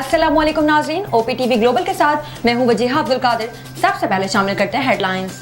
अस्सलाम वालेकुम नाज़रीन, OPTV ग्लोबल के साथ मैं हूं वजीहा अब्दुल कादिर। सबसे पहले शामिल करते हैं हेडलाइंस।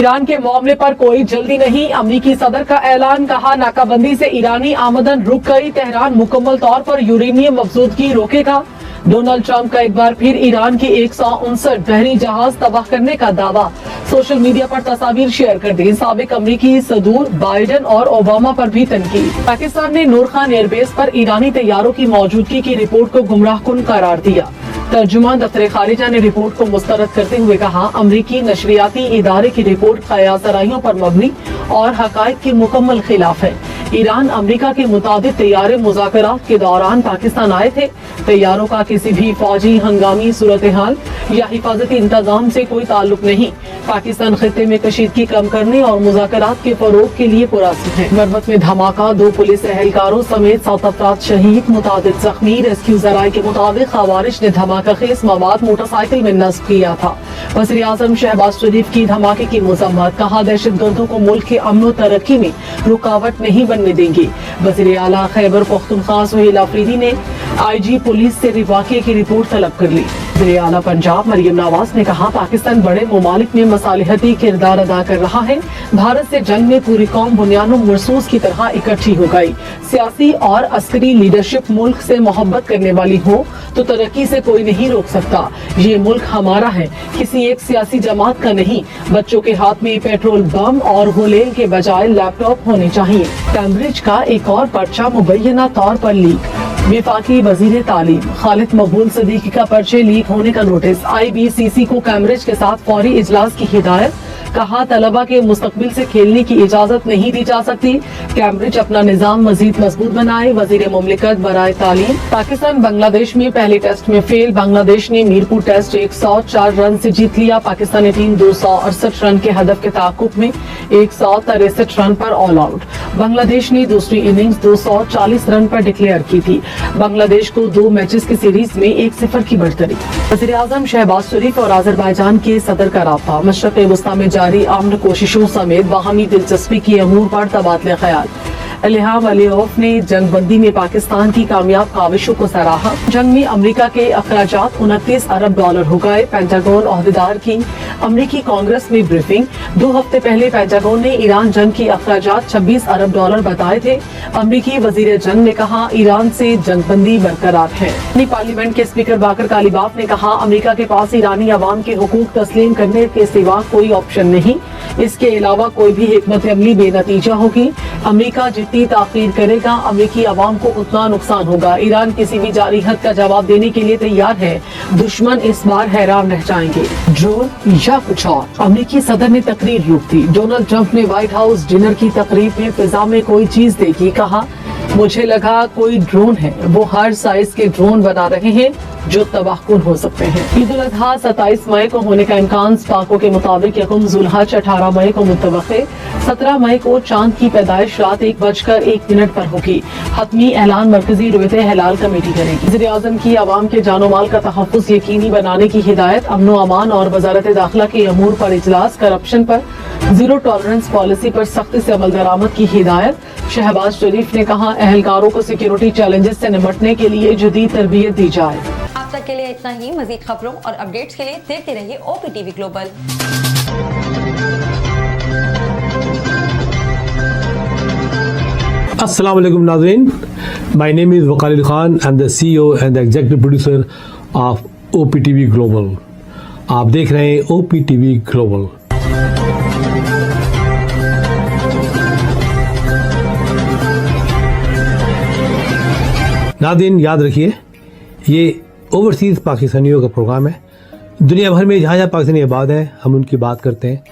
ईरान के मामले पर कोई जल्दी नहीं, अमरीकी सदर का ऐलान। कहा नाकाबंदी से ईरानी आमदन रुक गई, तेहरान मुकम्मल तौर पर यूरेनियम मफसूदगी रोकेगा। डोनाल्ड ट्रंप का एक बार फिर ईरान की 159 बहरी जहाज तबाह करने का दावा। सोशल मीडिया पर तस्वीर शेयर कर दी। साबिक अमरीकी सदूर बाइडेन और ओबामा पर भी तनकीद। पाकिस्तान ने नूर खान एयरबेस पर ईरानी तैयारों की मौजूदगी की रिपोर्ट को गुमराहकुन करार दिया। तर्जुमान दफ्तर खारिजा ने रिपोर्ट को मुस्तरद करते हुए कहा, अमरीकी नशरियाती इदारे की रिपोर्ट ख्यासराइयों पर मबनी और हकायक के मुकम्मल खिलाफ है। ईरान अमरीका के मुताबिक तैयारे मुज़ाकरात के दौरान पाकिस्तान आए थे। तैयारों का किसी भी फौजी हंगामी सूरत हाल या हिफाजती इंतजाम से कोई ताल्लुक नहीं। पाकिस्तान खित्ते में कशीदगी कम करने और मुज़ाकरात के फरोग के लिए पुरअज़्म है। मरवत में धमाका, 2 पुलिस एहलकारों समेत 7 अफराद शहीद, मुतादिद जख्मी। रेस्क्यू ज़राए के मुताबिक खवारिज ने धमाका खेज मवाद मोटरसाइकिल में नस्ब किया था। वज़ीर आज़म शहबाज शरीफ की धमाके की मज़म्मत। कहा, दहशतगर्दों को मुल्क के अमन व तरक्की में रुकावट नहीं बनने देंगे। वज़ीर आला खैबर पख्तूनख्वा सुहेल अफरीदी ने IG पुलिस से वाक़े की रिपोर्ट तलब कर ली। वज़ीर आला पंजाब मरियम नवाज ने कहा, पाकिस्तान बड़े ममालिक में मसालिहती किरदार अदा कर रहा है। भारत से जंग में पूरी कौम बुनियादों मरसूस की तरह इकट्ठी हो गई। सियासी और अस्करी लीडरशिप मुल्क से मोहब्बत करने वाली हो तो तरक्की से कोई नहीं रोक सकता। ये मुल्क हमारा है, किसी एक सियासी जमात का नहीं। बच्चों के हाथ में पेट्रोल बम और गुलेल के बजाय लैपटॉप होने चाहिए। कैम्ब्रिज का एक और पर्चा मुबैना तौर पर लीक। विफाकी वजीर तालीम खालिद मकबूल सदीकी का पर्चे लीक होने का नोटिस। IBCC को कैम्ब्रिज के साथ फौरी इजलास की हिदायत। कहा, तलबा के मुस्तकबिल से खेलने की इजाजत नहीं दी जा सकती। कैम्ब्रिज अपना निजाम मजीद मजबूत बनाए। वजीर मुमलिकत बराए तालीम। पाकिस्तान बांग्लादेश में पहले टेस्ट में फेल। बांग्लादेश ने मीरपुर टेस्ट 104 रन से जीत लिया। पाकिस्तानी टीम 268 रन के हदफ के ताकुब में 163 रन पर ऑल आउट। बांग्लादेश ने दूसरी इनिंग्स 240 रन पर डिक्लेयर की थी। बांग्लादेश को 2 मैचेस की सीरीज में 1-0 की बढ़तरी। वज़ीर आज़म शहबाज शरीफ और अज़रबैजान के सदर का राब्ता। मशरक़ वस्ता में जारी अमन कोशिशों समेत बाहमी दिलचस्पी की अमूर पर तबादले ख्याल। इल्हाम अलीयेव ने जंग बंदी में पाकिस्तान की कामयाब काविशों को सराहा। जंग में अमरीका के अखराजात $29 अरब हो गए। पेंटागन ओहदेदार की अमरीकी कांग्रेस में ब्रीफिंग। 2 हफ्ते पहले पेंटागन ने ईरान जंग की अखराजात $26 अरब बताए थे। अमरीकी वजीर जंग ने कहा, ईरान से जंग बंदी बरकरार है। पार्लियामेंट के स्पीकर बाकर कालीबाफ ने कहा, अमरीका के पास ईरानी अवाम के हुकूक तस्लीम करने के सिवा कोई ऑप्शन नहीं। इसके अलावा कोई भी हिकमत अमली बेनतीजा होगी। अमरीका जितनी ताखीर करेगा, अमरीकी अवाम को उतना नुकसान होगा। ईरान किसी भी जारी हद का जवाब देने के लिए तैयार है। दुश्मन इस बार हैरान रह जाएंगे। ड्रोन या कुछ और। अमरीकी सदर ने तकरीर रोक दी। डोनाल्ड ट्रंप ने व्हाइट हाउस डिनर की तकरीब में फिजा में कोई चीज देखी। कहा, मुझे लगा कोई ड्रोन है। वो हर साइज के ड्रोन बना रहे हैं जो तबाहकुन हो सकते हैं। ईद उल अजहा 27 मई को होने का इम्कान। पाकों के मुताबिक यकुम जुल्हज 18 मई को मुतवक्के। 17 मई को चांद की पैदाइश रात 1:01 पर होगी। हतमी ऐलान मरकजी रुयते हिलाल कमेटी करेगी। वज़ीर आज़म की आवाम के जानो माल का तहफ़्फ़ुज़ यकीनी बनाने की हिदायत। अमनो अमान और वज़ारत दाखिला के अमूर पर इजलास। करप्शन पर जीरो टॉलरेंस पॉलिसी पर सख्ती से अमल दरामद की हिदायत। शहबाज शरीफ ने कहा, अहलकारों को सिक्योरिटी चैलेंजेस से निपटने के लिए जदीद तरबियत दी जाए। अब तक के लिए इतना ही। मजीद खबरों और अपडेट्स के लिए देखते रहिए OPTV ग्लोबल। अस्सलाम वालेकुम नाज़रीन, my name is Waqar Khan, I am the CEO and the executive producer of OPTV global. आप देख रहे हैं OPTV ग्लोबल। नाज़रीन, याद रखिए, ये ओवरसीज़ पाकिस्तानियों का प्रोग्राम है। दुनिया भर में जहाँ जहाँ पाकिस्तानी आबाद हैं, हम उनकी बात करते हैं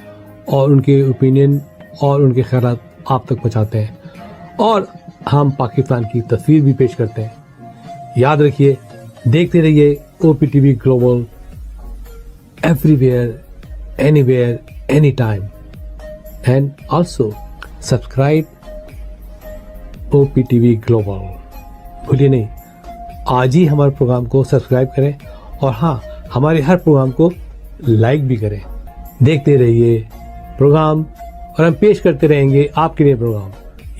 और उनके ओपिनियन और उनके ख्यालात आप तक पहुँचाते हैं और हम पाकिस्तान की तस्वीर भी पेश करते हैं। याद रखिए, देखते रहिए OPTV global, everywhere, anywhere, any time, and also subscribe OPTV global. भूलिए नहीं, आज ही हमारे प्रोग्राम को सब्सक्राइब करें और हाँ, हमारे हर प्रोग्राम को लाइक भी करें। देखते रहिए प्रोग्राम और हम पेश करते रहेंगे आपके लिए प्रोग्राम।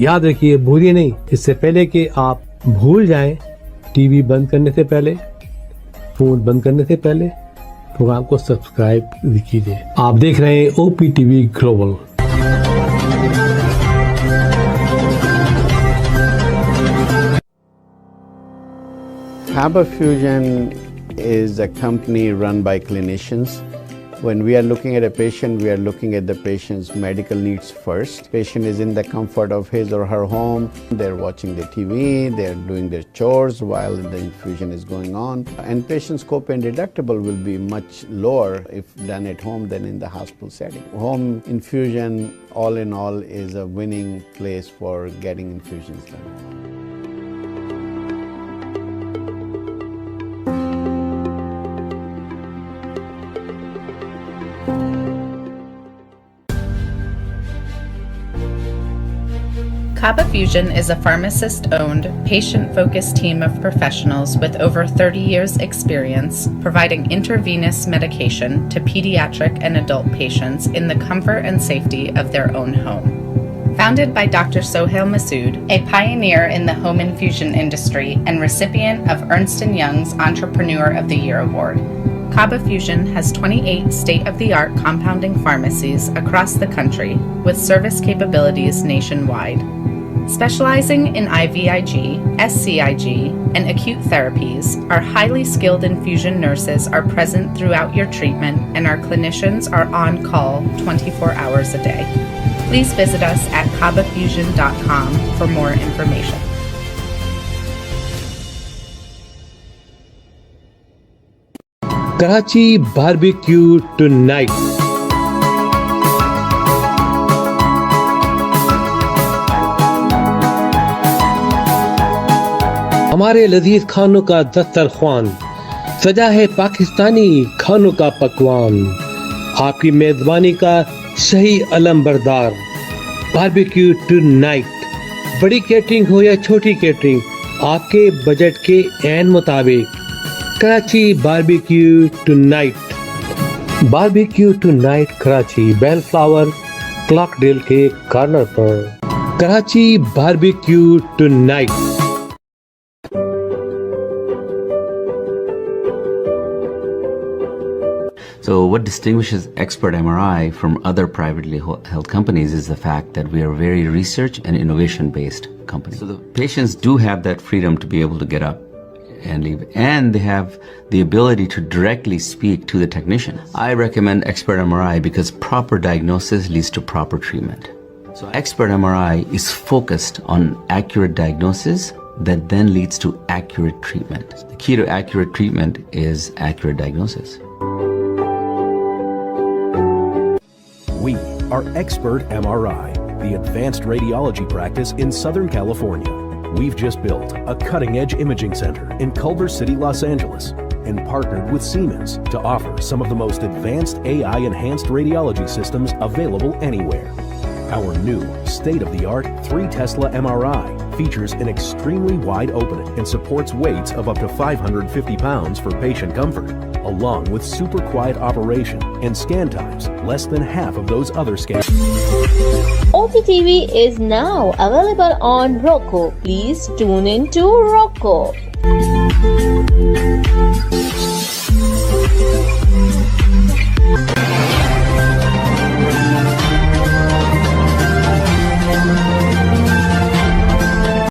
याद रखिए, भूलिए नहीं, इससे पहले कि आप भूल जाएं, टीवी बंद करने से पहले, फोन बंद करने से पहले प्रोग्राम को सब्सक्राइब कीजिए। आप देख रहे हैं OPTV global. Kaba Fusion is a company run by clinicians. When we are looking at a patient, we are looking at the patient's medical needs first. Patient is in the comfort of his or her home. They're watching the TV, they're doing their chores while the infusion is going on. And patient's copay and deductible will be much lower if done at home than in the hospital setting. Home infusion, all in all, is a winning place for getting infusions done. Kaba Fusion is a pharmacist-owned, patient-focused team of professionals with over 30 years' experience providing intravenous medication to pediatric and adult patients in the comfort and safety of their own home. Founded by Dr. Sohail Masood, a pioneer in the home infusion industry and recipient of Ernst & Young's Entrepreneur of the Year Award, Kaba Fusion has 28 state-of-the-art compounding pharmacies across the country with service capabilities nationwide. Specializing in IVIG, SCIG, and acute therapies, our highly skilled infusion nurses are present throughout your treatment and our clinicians are on call 24 hours a day. Please visit us at kabafusion.com for more information. Karachi barbecue tonight. हमारे लजीज खानों का दस्तरख्वान सजा है पाकिस्तानी खानों का पकवान। आपकी मेजबानी का सही अलमबरदार बारबेक्यू टुनाइट। बड़ी कैटरिंग हो या छोटी कैटरिंग, आपके बजट के ऐन मुताबिक Karachi barbecue tonight. Barbecue tonight Karachi Bell Flower Clockdale के कॉर्नर पर। Karachi barbecue tonight. So what distinguishes Expert MRI from other privately held companies is the fact that we are a very research and innovation based company. So the patients do have that freedom to be able to get up and leave, and they have the ability to directly speak to the technician. I recommend Expert MRI because proper diagnosis leads to proper treatment. So Expert MRI is focused on accurate diagnosis that then leads to accurate treatment. The key to accurate treatment is accurate diagnosis. We are Expert MRI, the advanced radiology practice in Southern California. We've just built a cutting-edge imaging center in Culver City, Los Angeles, and partnered with Siemens to offer some of the most advanced AI-enhanced radiology systems available anywhere. Our new state-of-the-art 3 Tesla MRI features an extremely wide opening and supports weights of up to 550 pounds for patient comfort, along with super quiet operation and scan times less than half of those other scans. OPTV is now available on Roku. Please tune in to Roku.